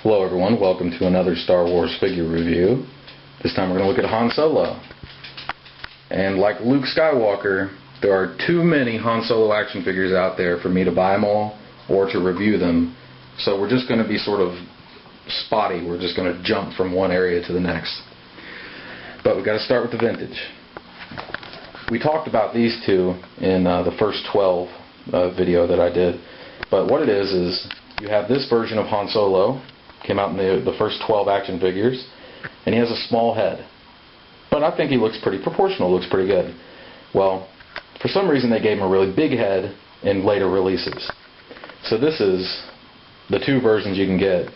Hello everyone, welcome to another Star Wars figure review. This time we're going to look at Han Solo. And like Luke Skywalker, there are too many Han Solo action figures out there for me to buy them all or to review them. So we're just going to be sort of spotty. We're just going to jump from one area to the next. But we've got to start with the vintage. We talked about these two in the first 12 video that I did. But what it is you have this version of Han Solo. Came out in the first 12 action figures, and he has a small head. But I think he looks pretty proportional, looks pretty good. Well, for some reason they gave him a really big head in later releases. So this is the two versions you can get.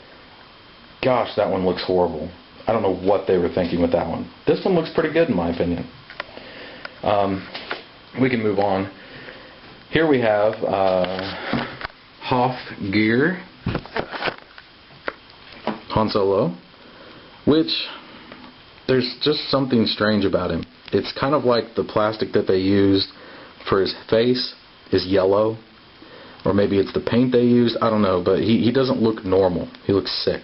Gosh, that one looks horrible. I don't know what they were thinking with that one. This one looks pretty good in my opinion. We can move on. Here we have Hoth Gear Han Solo, which there's just something strange about him. It's kind of like the plastic that they used for his face is yellow, or maybe it's the paint they used, I don't know, but he doesn't look normal. He looks sick.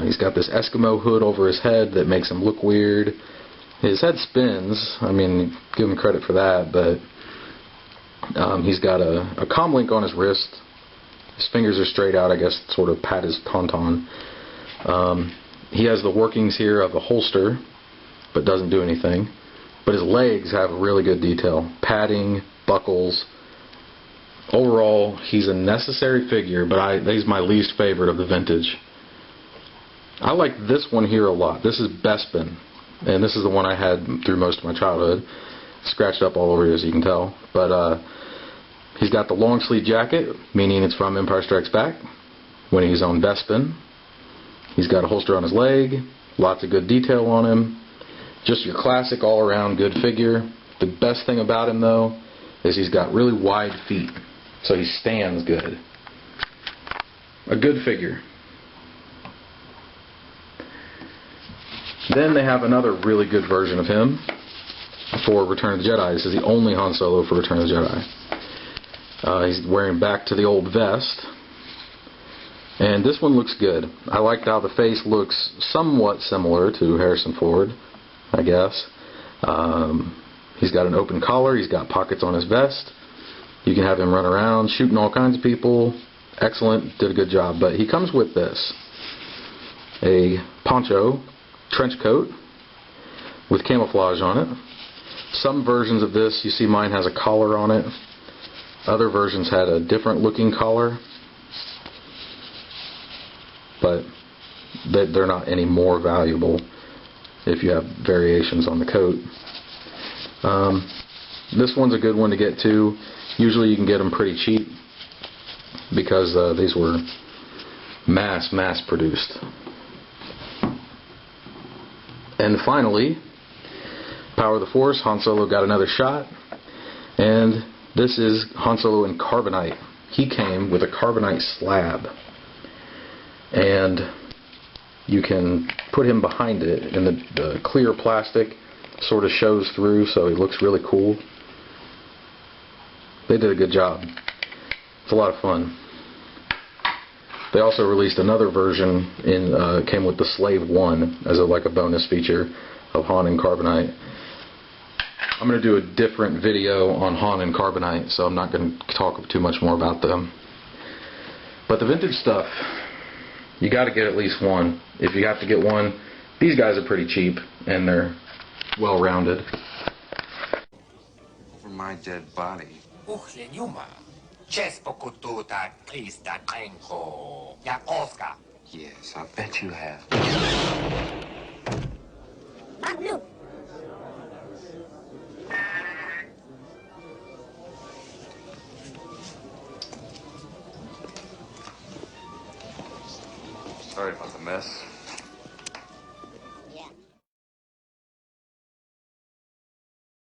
He's got this Eskimo hood over his head that makes him look weird. His head spins, I mean, give him credit for that, but he's got a comm link on his wrist. His fingers are straight out, I guess, sort of pat his tauntaun. He has the workings here of a holster, but doesn't do anything. But his legs have really good detail. Padding, buckles. Overall, he's a necessary figure, but he's my least favorite of the vintage. I like this one here a lot. This is Bespin, and this is the one I had through most of my childhood. Scratched up all over here, as you can tell. But he's got the long sleeve jacket, meaning it's from Empire Strikes Back, when he's on Bespin. He's got a holster on his leg, lots of good detail on him. Just your classic all-around good figure. The best thing about him, though, is he's got really wide feet, so he stands good. A good figure. Then they have another really good version of him for Return of the Jedi. This is the only Han Solo for Return of the Jedi. He's wearing back to the old vest. And this one looks good. I liked how the face looks somewhat similar to Harrison Ford, I guess. He's got an open collar. He's got pockets on his vest. You can have him run around shooting all kinds of people. Excellent. Did a good job. But he comes with this. A poncho, trench coat with camouflage on it. Some versions of this, you see mine has a collar on it. Other versions had a different looking collar, but they're not any more valuable if you have variations on the coat. This one's a good one to get too. Usually you can get them pretty cheap because these were mass produced. And finally, Power of the Force, Han Solo got another shot, and this is Han Solo in carbonite. He came with a carbonite slab, and you can put him behind it, and the clear plastic sort of shows through, so he looks really cool. They did a good job. It's a lot of fun. They also released another version came with the Slave 1 as like a bonus feature of Han in carbonite. I'm going to do a different video on Han and carbonite, so I'm not going to talk too much more about them. But the vintage stuff, you got to get at least one. If you have to get one, these guys are pretty cheap and they're well rounded. For my dead body. Yes, I bet you have. Sorry about the mess.